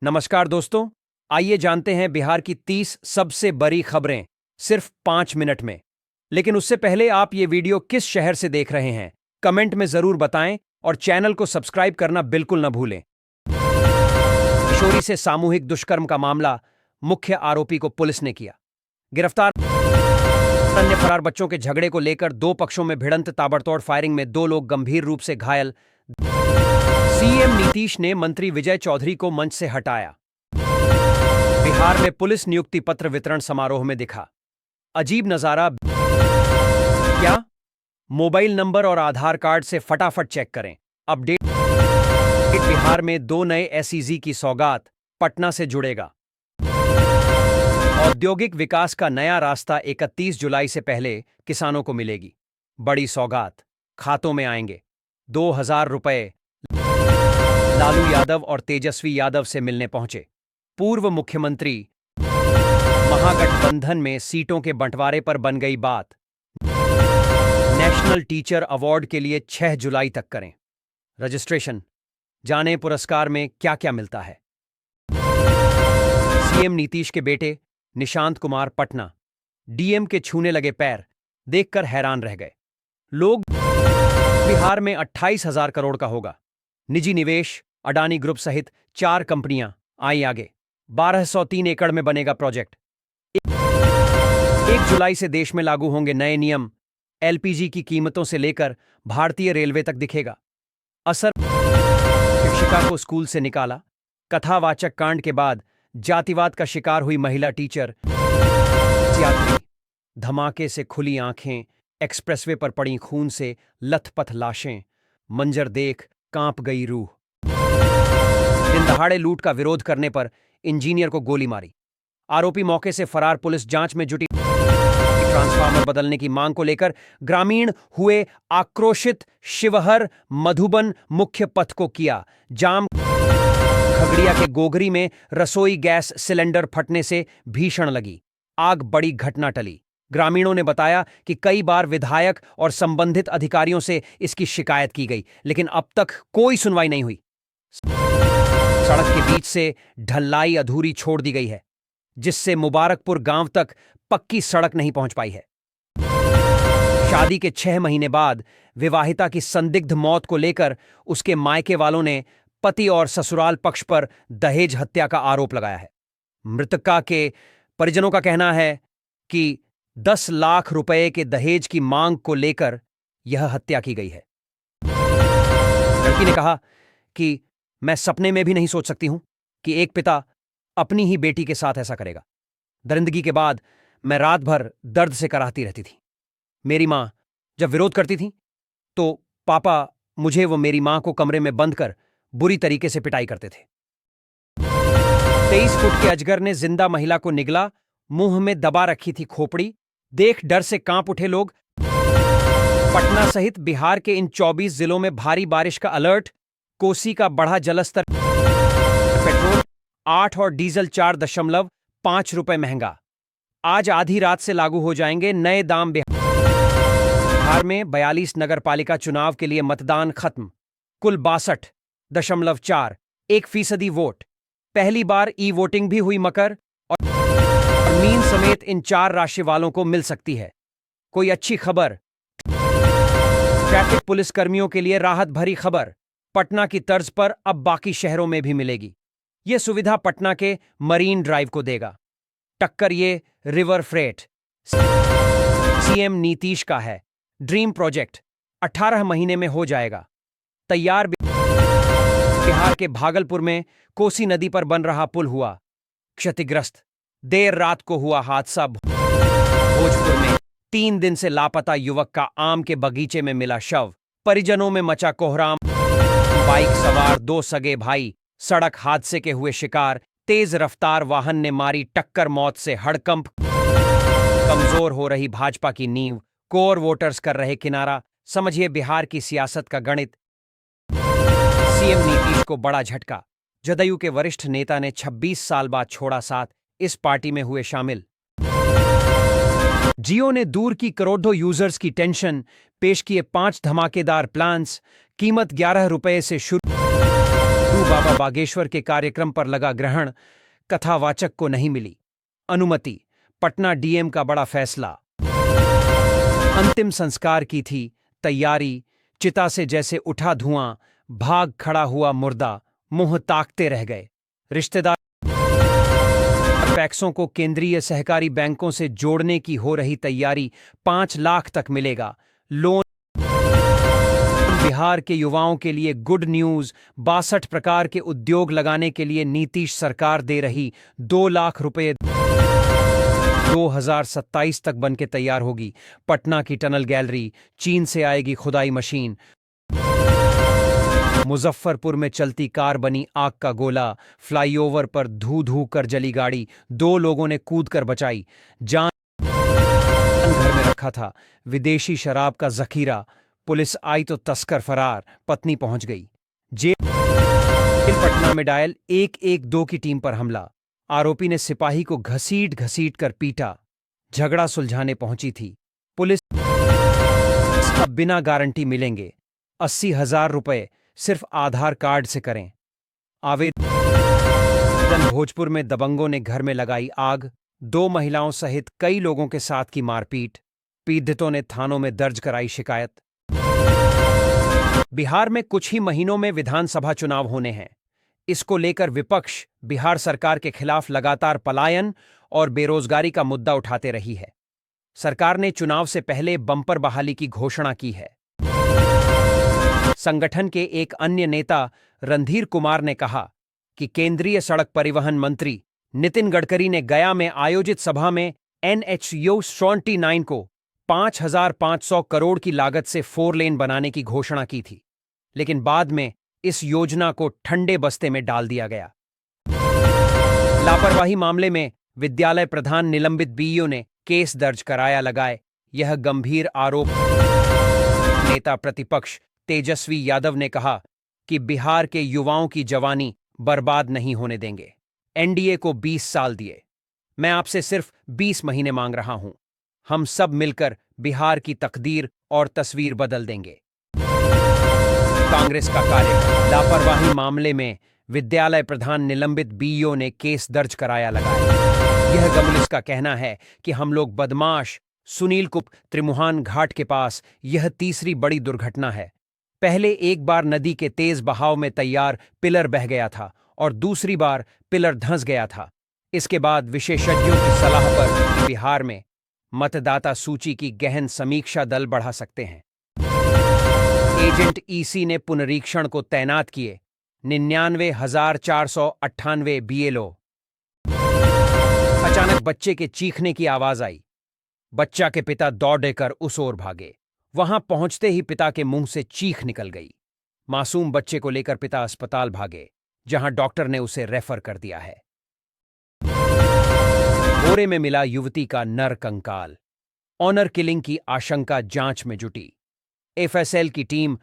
नमस्कार दोस्तों, आइए जानते हैं बिहार की 30 सबसे बड़ी खबरें सिर्फ 5 मिनट में। लेकिन उससे पहले आप ये वीडियो किस शहर से देख रहे हैं, कमेंट में जरूर बताएं और चैनल को सब्सक्राइब करना बिल्कुल न भूलें। किशोरी से सामूहिक दुष्कर्म का मामला, मुख्य आरोपी को पुलिस ने किया गिरफ्तार। अन्य फरार बच्चों के झगड़े को लेकर दो पक्षों में भिड़ंत, ताबड़तोड़ फायरिंग में 2 लोग गंभीर रूप से घायल। सीएम नीतीश ने मंत्री विजय चौधरी को मंच से हटाया। बिहार में पुलिस नियुक्ति पत्र वितरण समारोह में दिखा अजीब नजारा। क्या? मोबाइल नंबर और आधार कार्ड से फटाफट चेक करें। अपडेट। बिहार में 2 नए एसईजी की सौगात, पटना से जुड़ेगा। औद्योगिक विकास का नया रास्ता 31 जुलाई से पहले किसानों को मिलेगी बड़ी सौगात, खातों में आएंगे 2000 रुपए। लालू यादव और तेजस्वी यादव से मिलने पहुंचे पूर्व मुख्यमंत्री। महागठबंधन में सीटों के बंटवारे पर बन गई बात। नेशनल टीचर अवार्ड के लिए 6 जुलाई तक करें रजिस्ट्रेशन। जानें पुरस्कार में क्या क्या मिलता है। सीएम नीतीश के बेटे निशांत कुमार पटना डीएम के छूने लगे पैर, देखकर हैरान रह गए लोग। बिहार में 28,000 करोड़ का होगा निजी निवेश। अडानी ग्रुप सहित 4 कंपनियां आई आगे। 1203 एकड़ में बनेगा प्रोजेक्ट। 1 जुलाई से देश में लागू होंगे नए नियम। एलपीजी की कीमतों से लेकर भारतीय रेलवे तक दिखेगा असर। शिक्षिका को स्कूल से निकाला। कथावाचक कांड के बाद जातिवाद का शिकार हुई महिला टीचर। यात्री धमाके से खुली आंखें, एक्सप्रेसवे पर पड़ी खून से लथपथ लाशें, मंजर देख कांप गई रूह। दिन दहाड़े लूट का विरोध करने पर इंजीनियर को गोली मारी, आरोपी मौके से फरार। पुलिस जांच में जुटी। ट्रांसफार्मर बदलने की मांग को लेकर ग्रामीण हुए आक्रोशित। शिवहर मधुबन मुख्य पथ को किया जाम। खगड़िया के गोगरी में रसोई गैस सिलेंडर फटने से भीषण लगी आग, बड़ी घटना टली। ग्रामीणों ने बताया कि कई बार विधायक और संबंधित अधिकारियों से इसकी शिकायत की गई, लेकिन अब तक कोई सुनवाई नहीं हुई। सड़क के बीच से ढलाई अधूरी छोड़ दी गई है, जिससे मुबारकपुर गांव तक पक्की सड़क नहीं पहुंच पाई है। शादी के 6 महीने बाद विवाहिता की संदिग्ध मौत को लेकर उसके मायके वालों ने पति और ससुराल पक्ष पर दहेज हत्या का आरोप लगाया है। मृतका के परिजनों का कहना है कि 10 लाख रुपए के दहेज की मांग को लेकर यह हत्या की गई है। लड़की ने कहा कि मैं सपने में भी नहीं सोच सकती हूं कि एक पिता अपनी ही बेटी के साथ ऐसा करेगा। दरिंदगी के बाद मैं रात भर दर्द से कराहती रहती थी। मेरी मां जब विरोध करती थी तो पापा मुझे व मेरी मां को कमरे में बंद कर बुरी तरीके से पिटाई करते थे। 23 फुट के अजगर ने जिंदा महिला को निगला, मुंह में दबा रखी थी खोपड़ी, देख डर से कांप उठे लोग। पटना सहित बिहार के इन 24 जिलों में भारी बारिश का अलर्ट। कोसी का बढ़ा जलस्तर। पेट्रोल 8 और डीजल 4.5 रुपए महंगा। आज आधी रात से लागू हो जाएंगे नए दाम। बिहार में 42 नगरपालिका चुनाव के लिए मतदान खत्म। कुल 62.4% वोट। पहली बार ई वोटिंग भी हुई मकर और मीन समेत इन 4 राशि वालों को मिल सकती है कोई अच्छी खबर। ट्रैफिक पुलिस कर्मियों के लिए राहत भरी खबर। पटना की तर्ज पर अब बाकी शहरों में भी मिलेगी। यह सुविधा पटना के मरीन ड्राइव को देगा टक्कर ये रिवर फ्रेट। सीएम नीतीश का है ड्रीम प्रोजेक्ट, 18 महीने में हो जाएगा तैयार। बिहार के भागलपुर में कोसी नदी पर बन रहा पुल हुआ क्षतिग्रस्त। देर रात को हुआ हादसा। भोजपुर में 3 दिन से लापता युवक का आम के बगीचे में मिला शव। परिजनों में मचा कोहराम। बाइक सवार 2 सगे भाई सड़क हादसे के हुए शिकार। तेज रफ्तार वाहन ने मारी टक्कर, मौत से हड़कंप। कमजोर हो रही भाजपा की नींव, कोर वोटर्स कर रहे किनारा। समझिए बिहार की सियासत का गणित। सीएम नीतीश को बड़ा झटका। जदयू के वरिष्ठ नेता ने 26 साल बाद छोड़ा साथ, इस पार्टी में हुए शामिल। जियो ने दूर की करोड़ों यूजर्स की टेंशन, पेश किए 5 धमाकेदार प्लान्स। कीमत 11 रुपए से शुरू, साधु बाबा बागेश्वर के कार्यक्रम पर लगा ग्रहण, कथावाचक को नहीं मिली अनुमति। पटना डीएम का बड़ा फैसला। अंतिम संस्कार की थी तैयारी, चिता से जैसे उठा धुआं, भाग खड़ा हुआ मुर्दा, मुंह ताकते रह गए रिश्तेदार। पैक्सों को केंद्रीय सहकारी बैंकों से जोड़ने की हो रही तैयारी, 5 लाख तक मिलेगा लोन। बिहार के युवाओं के लिए गुड न्यूज, 62 प्रकार के उद्योग लगाने के लिए नीतीश सरकार दे रही 2 लाख रुपए। 2027 तक बनके तैयार होगी पटना की टनल गैलरी, चीन से आएगी खुदाई मशीन। मुजफ्फरपुर में चलती कार बनी आग का गोला, फ्लाईओवर पर धू धू कर जली गाड़ी, 2 लोगों ने कूद कर बचाई जान। घर में रखा था विदेशी शराब का जखीरा, पुलिस आई तो तस्कर फरार, पत्नी पहुंच गई जेल। पटना में डायल 112 की टीम पर हमला, आरोपी ने सिपाही को घसीट घसीट कर पीटा, झगड़ा सुलझाने पहुंची थी पुलिस। अब बिना गारंटी मिलेंगे 80,000 रुपए, सिर्फ आधार कार्ड से करें आवेदन। भोजपुर में दबंगों ने घर में लगाई आग, 2 महिलाओं सहित कई लोगों के साथ की मारपीट, पीड़ितों ने थानों में दर्ज कराई शिकायत। बिहार में कुछ ही महीनों में विधानसभा चुनाव होने हैं। इसको लेकर विपक्ष बिहार सरकार के खिलाफ लगातार पलायन और बेरोजगारी का मुद्दा उठाते रही है। सरकार ने चुनाव से पहले बम्पर बहाली की घोषणा की है। संगठन के एक अन्य नेता रणधीर कुमार ने कहा कि केंद्रीय सड़क परिवहन मंत्री नितिन गडकरी ने गया में आयोजित सभा में NHU 79 को 5,500 करोड़ की लागत से 4 लेन बनाने की घोषणा की थी, लेकिन बाद में इस योजना को ठंडे बस्ते में डाल दिया गया। लापरवाही मामले में विद्यालय प्रधान निलंबित बीईओ ने केस दर्ज कराया लगाए, यह गंभीर आरोप। नेता प्रतिपक्ष तेजस्वी यादव ने कहा कि बिहार के युवाओं की जवानी बर्बाद नहीं होने देंगे। एनडीए को 20 साल दिए, मैं आपसे सिर्फ 20 महीने मांग रहा हूं। हम सब मिलकर बिहार की तकदीर और तस्वीर बदल देंगे। कांग्रेस का कार्यक्रम। लापरवाही मामले में विद्यालय प्रधान निलंबित बीईओ ने केस दर्ज कराया लगाया। यह गमलिस का कहना है कि हम लोग बदमाश। सुनील कुप त्रिमुहान घाट के पास यह तीसरी बड़ी दुर्घटना है। पहले एक बार नदी के तेज बहाव में तैयार पिलर बह गया था और दूसरी बार पिलर धंस गया था। इसके बाद विशेषज्ञों की सलाह पर बिहार में मतदाता सूची की गहन समीक्षा दल बढ़ा सकते हैं। एजेंट ईसी ने पुनरीक्षण को तैनात किए 99,498 बीएलओ। अचानक बच्चे के चीखने की आवाज आई। बच्चा के पिता दौड़े कर उस ओर भागे। वहां पहुंचते ही पिता के मुंह से चीख निकल गई। मासूम बच्चे को लेकर पिता अस्पताल भागे, जहां डॉक्टर ने उसे रेफर कर दिया है। बोरे में मिला युवती का नर कंकाल। ऑनर किलिंग की आशंका जांच में जुटी। एफएसएल की टीम